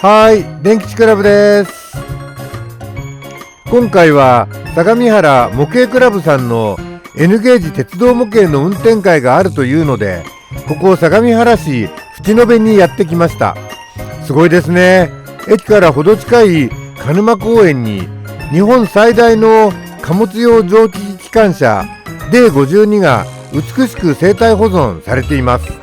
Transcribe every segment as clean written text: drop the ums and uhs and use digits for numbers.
はい、電吉クラブです。今回は相模原模型クラブさんの N ゲージ鉄道模型の運転会があるというので、ここ相模原市淵野辺にやってきました。すごいですね。駅からほど近い鹿沼公園に日本最大の貨物用蒸気機関車 D52 が美しく生態保存されています。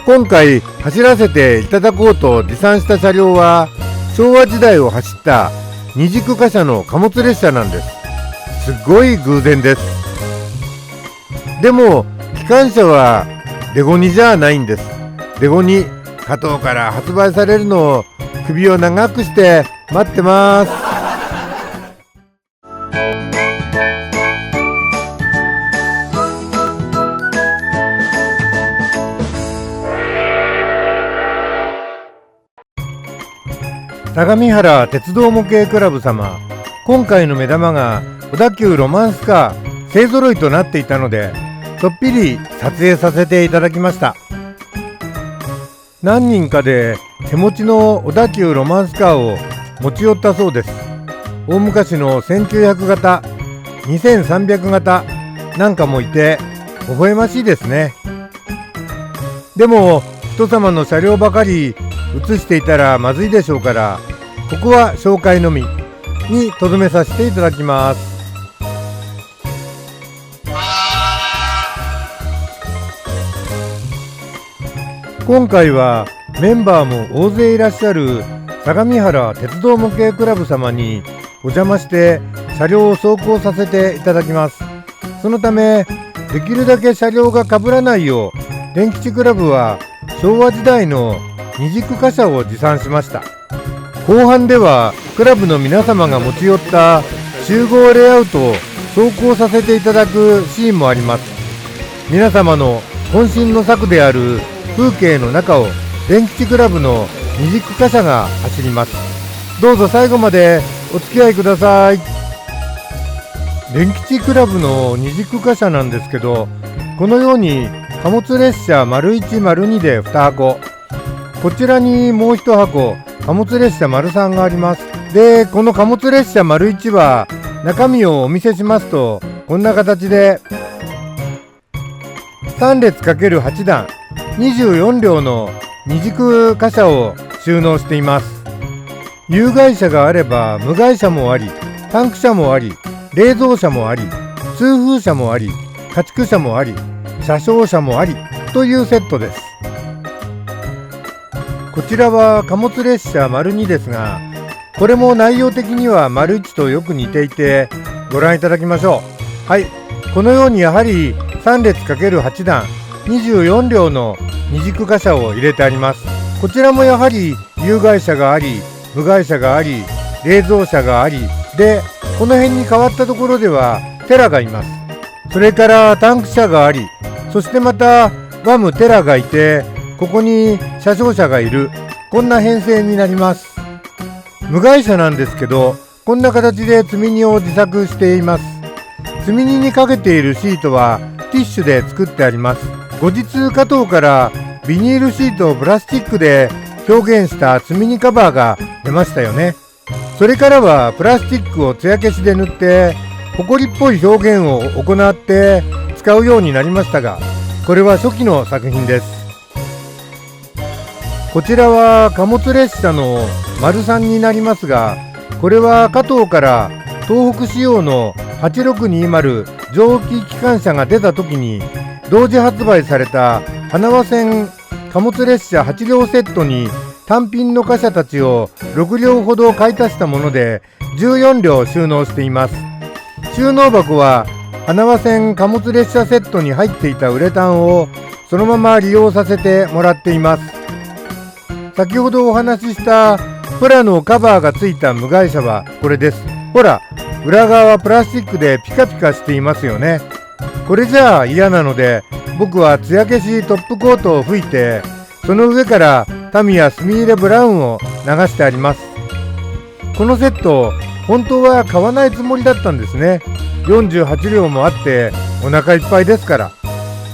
今回走らせていただこうと持参した車両は昭和時代を走った二軸貨車の貨物列車なんです。すごい偶然です。でも機関車はレゴニじゃないんです。レゴニ加藤から発売されるのを首を長くして待ってます。相模原鉄道模型クラブ様、今回の目玉が小田急ロマンスカー勢ぞろいとなっていたので、ちょっぴり撮影させていただきました。何人かで手持ちの小田急ロマンスカーを持ち寄ったそうです。大昔の1900型、2300型なんかもいて微笑ましいですね。でも人様の車両ばかり映していたらまずいでしょうから、ここは紹介のみにとどめさせていただきます。今回はメンバーも大勢いらっしゃる相模原鉄道模型クラブ様にお邪魔して車両を走行させていただきます。そのためできるだけ車両が被らないよう、電吉クラブは昭和時代の二軸貨車を持参しました。後半ではクラブの皆様が持ち寄った集合レイアウトを走行させていただくシーンもあります。皆様の渾身の作である風景の中を電吉クラブの二軸貨車が走ります。どうぞ最後までお付き合いください。電吉クラブの二軸貨車なんですけど、このように貨物列車 ① 02で2箱、こちらにもう1箱貨物列車 ③ があります。で、この貨物列車 ① は中身をお見せしますと、こんな形で3列 ×8 段24両の二軸貨車を収納しています。有害車があれば無害車もあり、タンク車もあり、冷蔵車もあり、通風車もあり、家畜車もあり、車掌車もありというセットです。こちらは貨物列車 ② ですが、これも内容的には ① とよく似ていてご覧いただきましょう。はい、このようにやはり3列 ×8 段24両の二軸貨車を入れてあります。こちらもやはり有害車があり、無害車があり、冷蔵車がありで、この辺に変わったところではテラがいます。それからタンク車があり、そしてまたワムテラがいて、ここに車掌車がいる、こんな編成になります。無害車なんですけど、こんな形で積み荷を自作しています。積み荷にかけているシートはティッシュで作ってあります。後日加藤からビニールシートをプラスチックで表現した積み荷カバーが出ましたよね。それからはプラスチックを艶消しで塗ってホコリっぽい表現を行って使うようになりましたが、これは初期の作品です。こちらは貨物列車の ③ になりますが、これは加藤から東北仕様の8620蒸気機関車が出た時に同時発売された花輪線貨物列車8両セットに単品の貨車たちを6両ほど買い足したもので14両収納しています。収納箱は花輪線貨物列車セットに入っていたウレタンをそのまま利用させてもらっています。先ほどお話ししたプラのカバーがついた無害車はこれです。ほら、裏側はプラスチックでピカピカしていますよね。これじゃあ嫌なので、僕は艶消しトップコートを吹いて、その上からタミヤスミーレブラウンを流してあります。このセット、本当は買わないつもりだったんですね。48両もあってお腹いっぱいですから。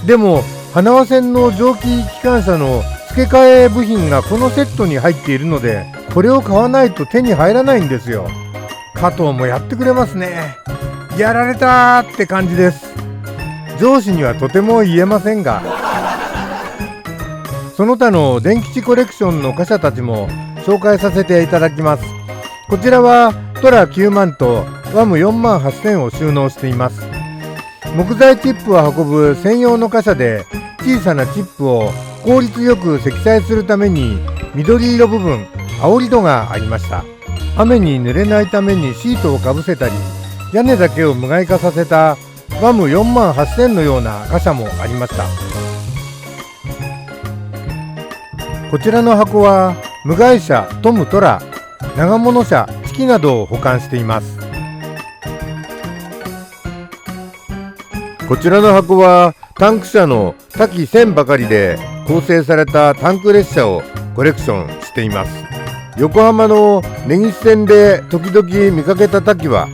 でも花輪線の蒸気機関車の付け替え部品がこのセットに入っているのでこれを買わないと手に入らないんですよ。加藤もやってくれますね。やられたーって感じです。上司にはとても言えませんが、その他の電吉コレクションの貨車たちも紹介させていただきます。こちらはトラ9万とワム4万8000を収納しています。木材チップを運ぶ専用の貨車で、小さなチップを効率よく積載するために緑色部分、青り戸がありました。雨に濡れないためにシートをかぶせたり、屋根だけを無害化させたワム4万8000のような貨車もありました。こちらの箱は無害車トムトラ、長物車チキなどを保管しています。こちらの箱はタンク車の多機1000ばかりで構成されたタンク列車をコレクションしています。横浜の根岸線で時々見かけた多機は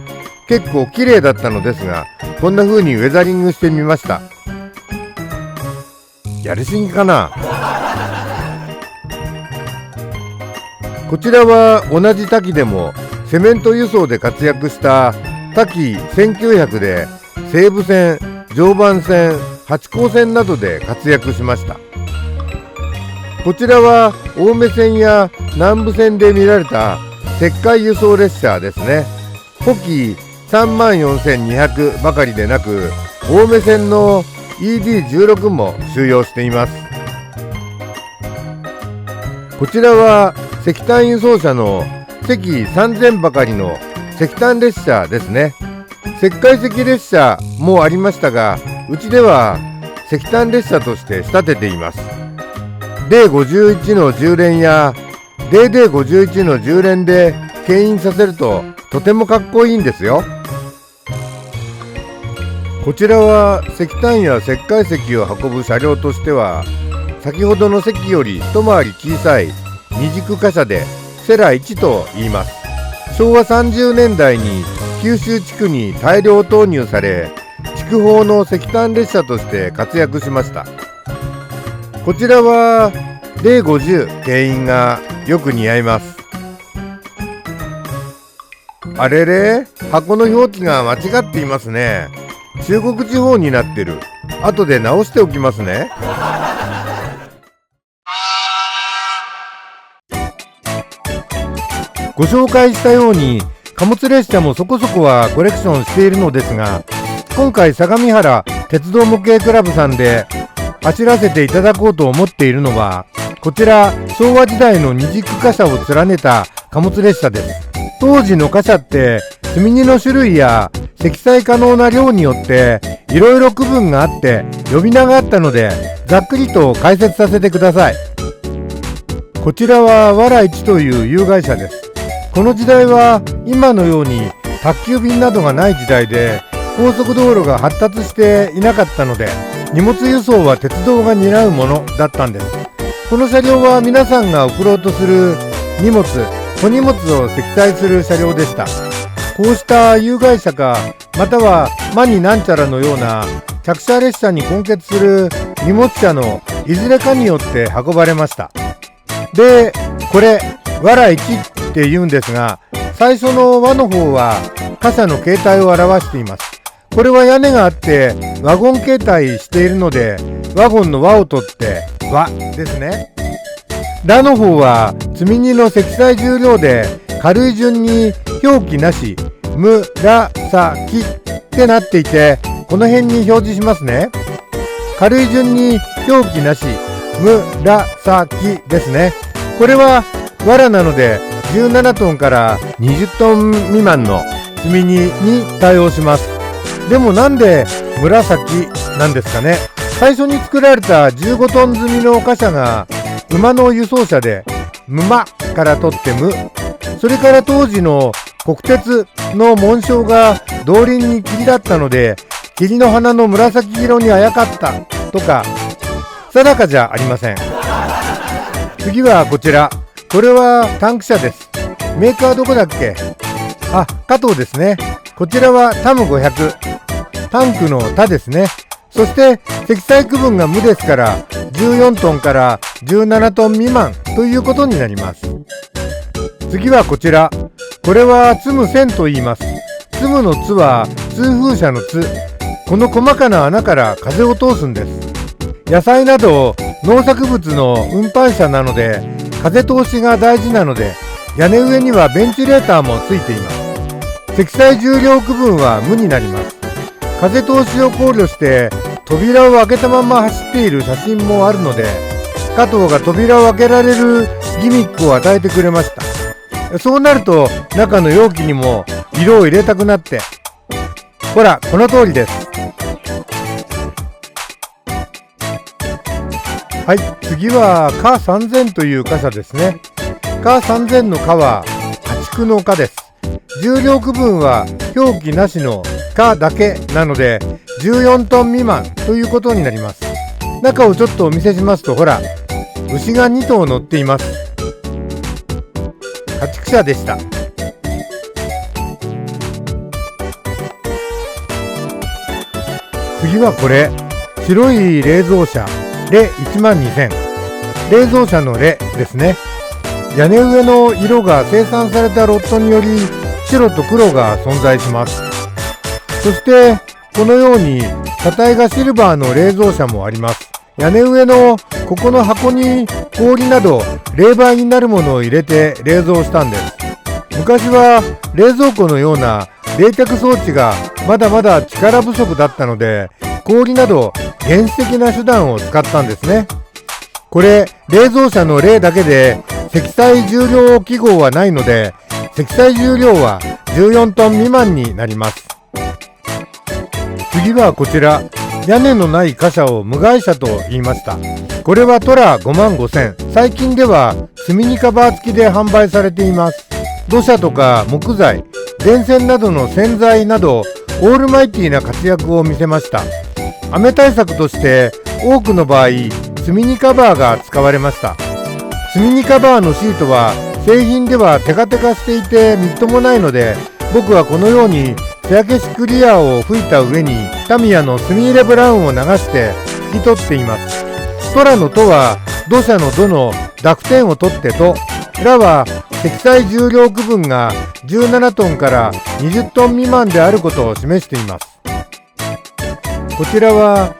結構綺麗だったのですが、こんな風にウェザリングしてみました。やりすぎかな。こちらは同じ多機でもセメント輸送で活躍した多機1900で西武線、常磐線、八高線などで活躍しました。こちらは青梅線や南武線で見られた石灰輸送列車ですね。補機34,200ばかりでなく、青梅線の ED16 も収容しています。こちらは石炭輸送車の石3000ばかりの石炭列車ですね。石灰石列車もありましたが、うちでは石炭列車として仕立てています。D51 の10連や DD51 の10連で牽引させるととてもかっこいいんですよ。こちらは石炭や石灰石を運ぶ車両としては、先ほどの石より一回り小さい二軸貨車でセラ1と言います。昭和30年代に九州地区に大量投入され、筑豊の石炭列車として活躍しました。こちらはD50牽引がよく似合います。あれれ、箱の表記が間違っていますね。中国地方になってる。後で直しておきますね。ご紹介したように貨物列車もそこそこはコレクションしているのですが、今回相模原鉄道模型クラブさんで走らせていただこうと思っているのは、こちら昭和時代の二軸貨車を連ねた貨物列車です。当時の貨車って積み荷の種類や積載可能な量によっていろいろ区分があって呼び名があったので、ざっくりと解説させてください。こちらはわら1という有害車です。この時代は今のように宅急便などがない時代で、高速道路が発達していなかったので、荷物輸送は鉄道が担うものだったんです。この車両は皆さんが送ろうとする荷物、小荷物を積載する車両でした。こうした有害車か、またはマニなんちゃらのような着車列車に混結する荷物車のいずれかによって運ばれました。で、これわら1って言うんですが、最初の輪の方は貨車の形態を表しています。これは屋根があってワゴン形態しているので、ワゴンの輪を取って輪ですね。ラの方は積み荷の積載重量で軽い順に表記なし、むらさきってなっていて、この辺に表示しますね。軽い順に表記なし、むらさきですね。これは藁なので17トンから20トン未満の積み荷に対応します。でもなんで紫なんですかね。最初に作られた15トン積みの貨車が馬の輸送車で、馬から取ってむ。それから当時の国鉄の紋章が動輪に霧だったので、霧の花の紫色にあやかったとか、定かじゃありません。次はこちら。これはタンク車です。メーカーどこだっけ？あ、加藤ですね。こちらはタム500。タンクのタですね。そして積載区分が無ですから14トンから17トン未満ということになります。次はこちら。これは積む線と言います。積むの「つ」は通風車の「つ」。この細かな穴から風を通すんです。野菜など農作物の運搬車なので風通しが大事なので、屋根上にはベンチレーターもついています。積載重量区分は無になります。風通しを考慮して扉を開けたまま走っている写真もあるので、加藤が扉を開けられるギミックを与えてくれました。そうなると中の容器にも色を入れたくなって、ほらこの通りです。はい、次はカ3000という貨車ですね。カ3000のカは家畜のカです。重量区分は表記なしのカだけなので14トン未満ということになります。中をちょっとお見せしますと、ほら牛が2頭乗っています。家畜車でした。次はこれ、白い冷蔵車レ12000、冷蔵車のレですね。屋根上の色が生産されたロットにより白と黒が存在します。そしてこのように車体がシルバーの冷蔵車もあります。屋根上のここの箱に氷など冷媒になるものを入れて冷蔵したんです。昔は冷蔵庫のような冷却装置がまだまだ力不足だったので、氷など原始的な手段を使ったんですね。これ冷蔵車の例だけで積載重量記号はないので、積載重量は14トン未満になります。次はこちら、屋根のない貨車を無害車と言いました。これはトラ55000。最近では積み荷カバー付きで販売されています。土砂とか木材、電線などの洗剤などオールマイティーな活躍を見せました。雨対策として多くの場合積み荷カバーが使われました。積み荷カバーのシートは製品ではテカテカしていてみっともないので、僕はこのように艶消しクリアを吹いた上にタミヤのスミーレブラウンを流して拭き取っています。トラのトは土砂の土の濁点を取ってと、ラは積載重量区分が17トンから20トン未満であることを示しています。こちらは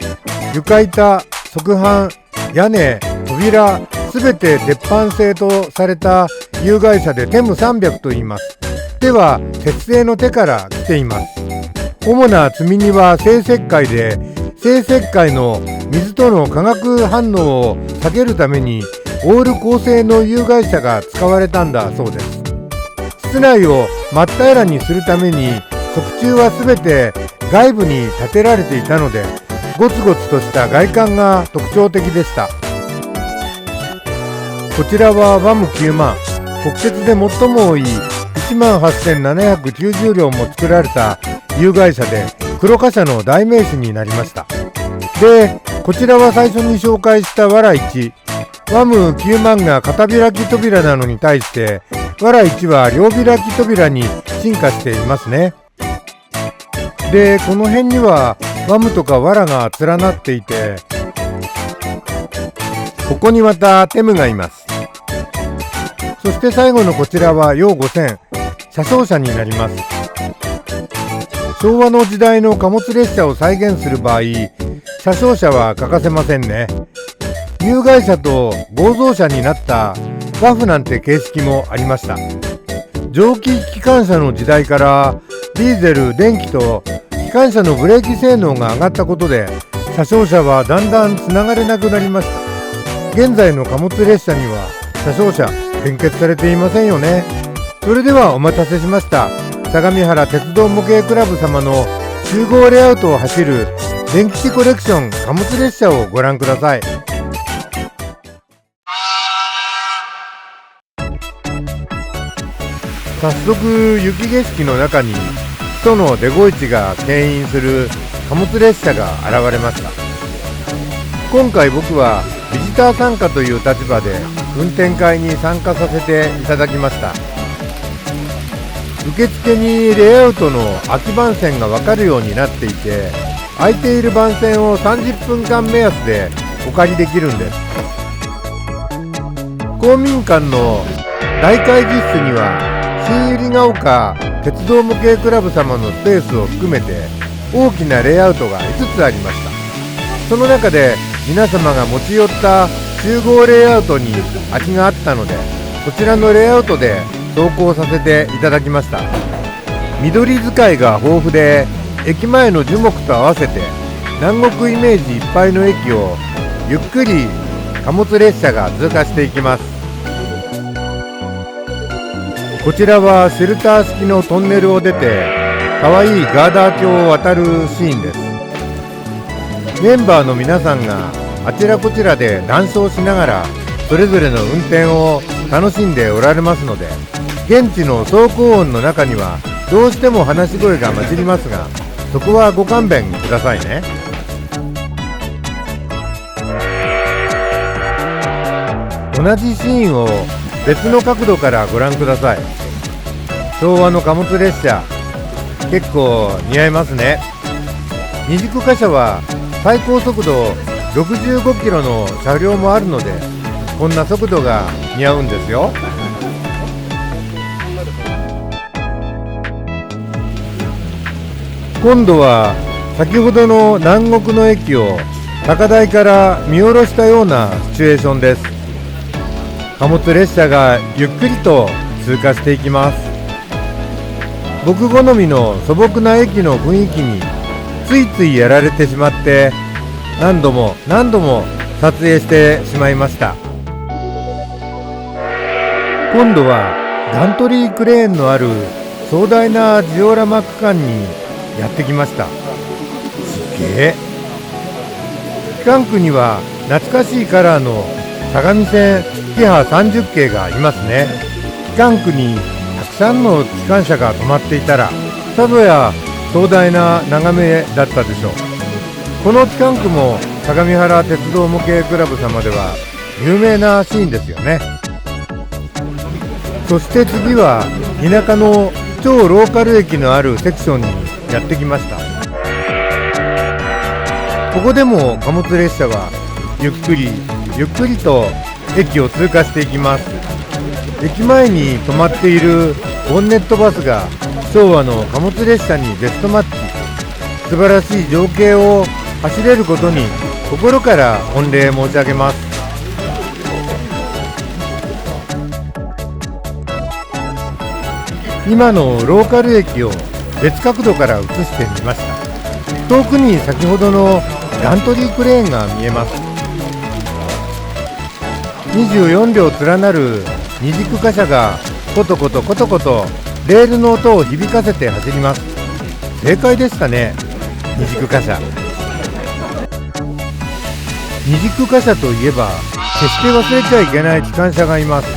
床板、側板、屋根、扉すべて鉄板製とされた有害車でテム300と言います。手は鉄製の手から来ています。主な積み荷は生石灰で、生石灰の水との化学反応を避けるためにオール鋼製の有害車が使われたんだそうです。室内を真っ平らにするために側柱はすべて外部に建てられていたので、ゴツゴツとした外観が特徴的でした。こちらはワム9万、国鉄で最も多い18,790両も作られた有害車で、黒貨車の代名詞になりました。で、こちらは最初に紹介したワラ1。ワム9万が片開き扉なのに対して、ワラ1は両開き扉に進化していますね。で、この辺にはワムとかワラが連なっていて、ここにまたテムがいます。そして最後のこちらはヨー5000、車掌車になります。昭和の時代の貨物列車を再現する場合、車掌車は欠かせませんね。有害車と合造車になったワフなんて形式もありました。蒸気機関車の時代からディーゼル、電気と機関車のブレーキ性能が上がったことで、車掌車はだんだんつながれなくなりました。現在の貨物列車には車掌車連結されていませんよね。それではお待たせしました。相模原鉄道模型クラブ様の集合レイアウトを走る電気コレクション貨物列車をご覧ください。早速雪景色の中に人のデゴイチが牽引する貨物列車が現れました。今回僕はビジター参加という立場で運転会に参加させていただきました。受付にレイアウトの空き番線が分かるようになっていて、空いている番線を30分間目安でお借りできるんです。公民館の大会議室には新百合ヶ丘鉄道模型クラブ様のスペースを含めて大きなレイアウトが5つありました。その中で皆様が持ち寄った集合レイアウトに空きがあったので、こちらのレイアウトで走行させていただきました。緑使いが豊富で、駅前の樹木と合わせて南国イメージいっぱいの駅をゆっくり貨物列車が通過していきます。こちらはシェルター式のトンネルを出てかわいいガーダー橋を渡るシーンです。メンバーの皆さんがあちらこちらで談笑しながらそれぞれの運転を楽しんでおられますので、現地の走行音の中にはどうしても話し声が混じりますが、そこはご勘弁くださいね。同じシーンを別の角度からご覧ください。昭和の貨物列車、結構似合いますね。二軸貨車は最高速度65キロの車両もあるので、こんな速度が似合うんですよ。今度は先ほどの南国の駅を高台から見下ろしたようなシチュエーションです。貨物列車がゆっくりと通過していきます。僕好みの素朴な駅の雰囲気についついやられてしまって、何度も撮影してしまいました。今度はガントリークレーンのある壮大なジオラマ区間にやってきました。すげえ。機関区には懐かしいカラーの相模線キハ30系がいますね。機関区にたくさんの機関車が止まっていたら、さぞや壮大な眺めだったでしょう。この機関区も相模原鉄道模型クラブ様では有名なシーンですよね。そして次は田舎の超ローカル駅のあるセクションにやってきました。ここでも貨物列車はゆっくりと駅を通過していきます。駅前に止まっているボンネットバスが昭和の貨物列車にベストマッチ。素晴らしい情景を走れることに心から御礼申し上げます。今のローカル駅を別角度から映してみました。遠くに先ほどのガントリークレーンが見えます。24両連なる二軸貨車がコトコトレールの音を響かせて走ります。正解でしたね。二軸貨車。二軸貨車といえば決して忘れちゃいけない機関車がいます。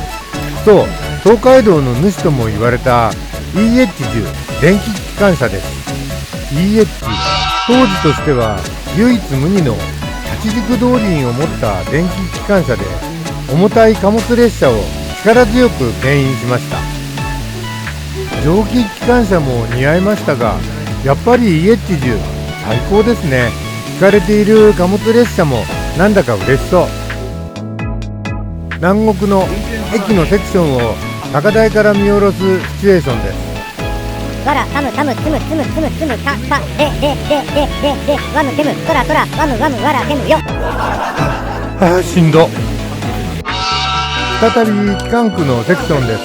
そう、東海道の主とも言われた EH10 電気機関車です。 EH 当時としては唯一無二の8軸動輪を持った電気機関車で、重たい貨物列車を力強く牽引しました。蒸気機関車も似合いましたが、やっぱり EH10 最高ですね。引かれている貨物列車もなんだか嬉しそう。南国の駅のセクションを高台から見下ろすシチュエーションです。わらタムタムツムツムツムツムタタレレレレレレワムテムトラトラワムワムワラテムよ。しんど。再び機関区のセクションです。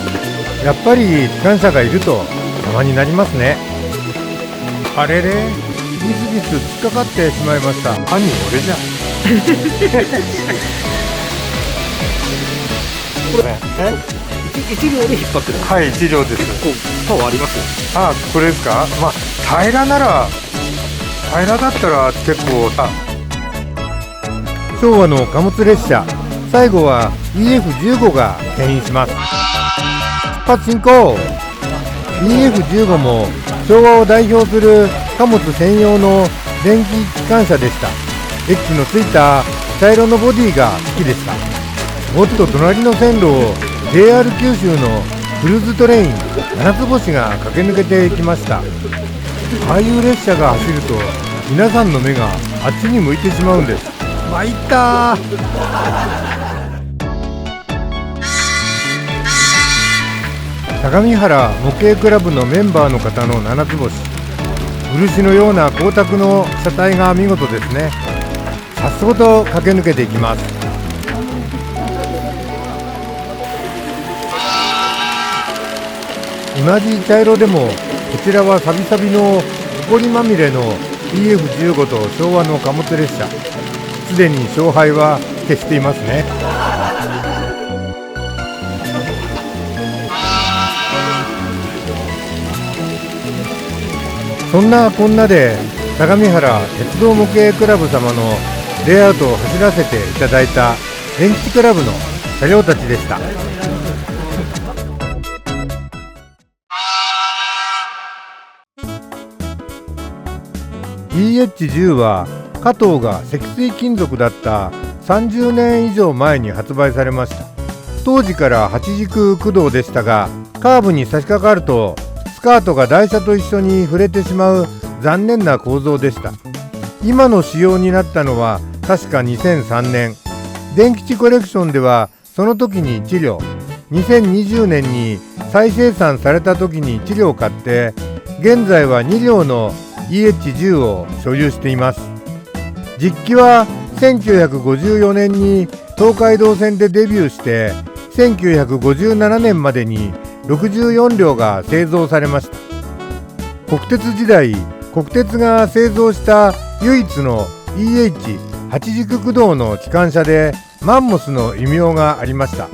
やっぱり機関車がいると様になりますね。あれれ、ギスギス突っかかってしまいました。犯人俺じゃん。これ1両で引っ張ってる。はい、1両です。結構パワーありますよ。あ、これですか。まあ平らだったら結構。昭和の貨物列車、最後は EF15 が牽引します。出発進行。 EF15 も昭和を代表する貨物専用の電気機関車でした。エッジのついた茶色のボディが好きでした。もっと隣の線路を JR 九州のクルーズトレイン七つ星が駆け抜けていきました。ああいう列車が走ると皆さんの目があっちに向いてしまうんです。参ったー。相模原模型クラブのメンバーの方の七つ星、漆のような光沢の車体が見事ですね。さっそうと駆け抜けていきます。同じ茶色でもこちらはサビサビの埃まみれの EF15 と昭和の貨物列車、すでに勝敗は決していますね。そんなこんなで相模原鉄道模型クラブ様のレイアウトを走らせていただいた電気クラブの車両たちでした。EH10 は加藤が積水金属だった30年以上前に発売されました。当時から8軸駆動でしたが、カーブに差し掛かるとスカートが台車と一緒に触れてしまう残念な構造でした。今の仕様になったのは確か2003年。電吉コレクションではその時に1両、2020年に再生産された時に1両買って、現在は2両の EH10 を所有しています。実機は1954年に東海道線でデビューして1957年までに64両が製造されました。国鉄時代、国鉄が製造した唯一の EH8 軸駆動の機関車でマンモスの異名がありました。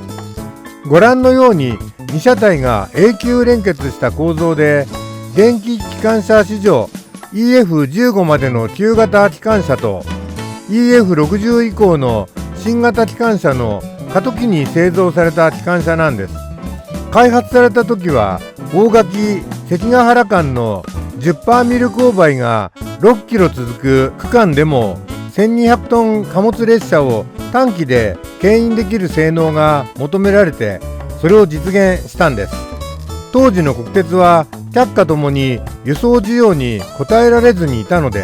ご覧のように2車体が永久連結した構造で、電気機関車史上 EF15 までの旧型機関車と EF60 以降の新型機関車の過渡期に製造された機関車なんです。開発された時は大垣関ヶ原間の 10% ミル勾配が6キロ続く区間でも1200トン貨物列車を短期で牽引できる性能が求められて、それを実現したんです。当時の国鉄は却下ともに輸送需要に応えられずにいたので、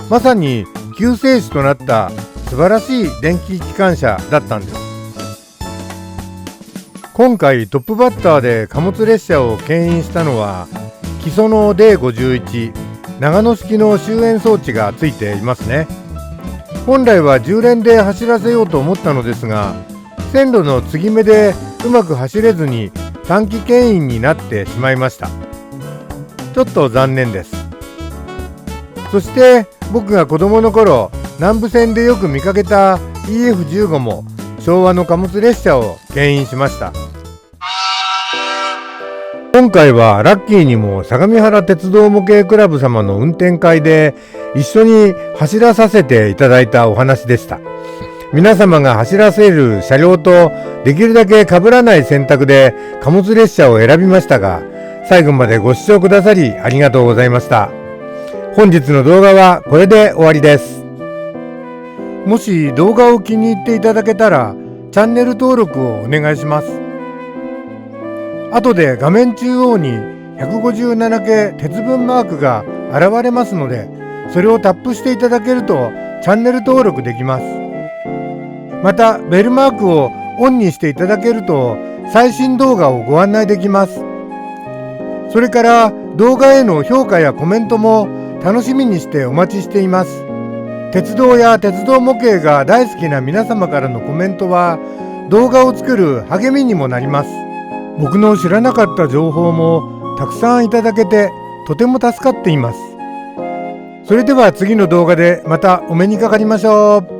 まさに救世主となった素晴らしい電気機関車だったんです。今回トップバッターで貨物列車を牽引したのは木曽の D51 長野式の終焉装置がついていますね。本来は10連で走らせようと思ったのですが、線路の継ぎ目でうまく走れずに短期牽引になってしまいました。ちょっと残念です。そして僕が子供の頃南武線でよく見かけた EF15 も昭和の貨物列車を牽引しました。今回はラッキーにも相模原鉄道模型クラブ様の運転会で一緒に走らさせていただいたお話でした。皆様が走らせる車両とできるだけ被らない選択で貨物列車を選びましたが、最後までご視聴くださりありがとうございました。本日の動画はこれで終わりです。もし動画を気に入っていただけたらチャンネル登録をお願いします。後で画面中央に157系鉄分マークが現れますので、それをタップしていただけるとチャンネル登録できます。またベルマークをオンにしていただけると最新動画をご案内できます。それから動画への評価やコメントも楽しみにしてお待ちしています。鉄道や鉄道模型が大好きな皆様からのコメントは動画を作る励みにもなります。僕の知らなかった情報もたくさんいただけてとても助かっています。それでは次の動画でまたお目にかかりましょう。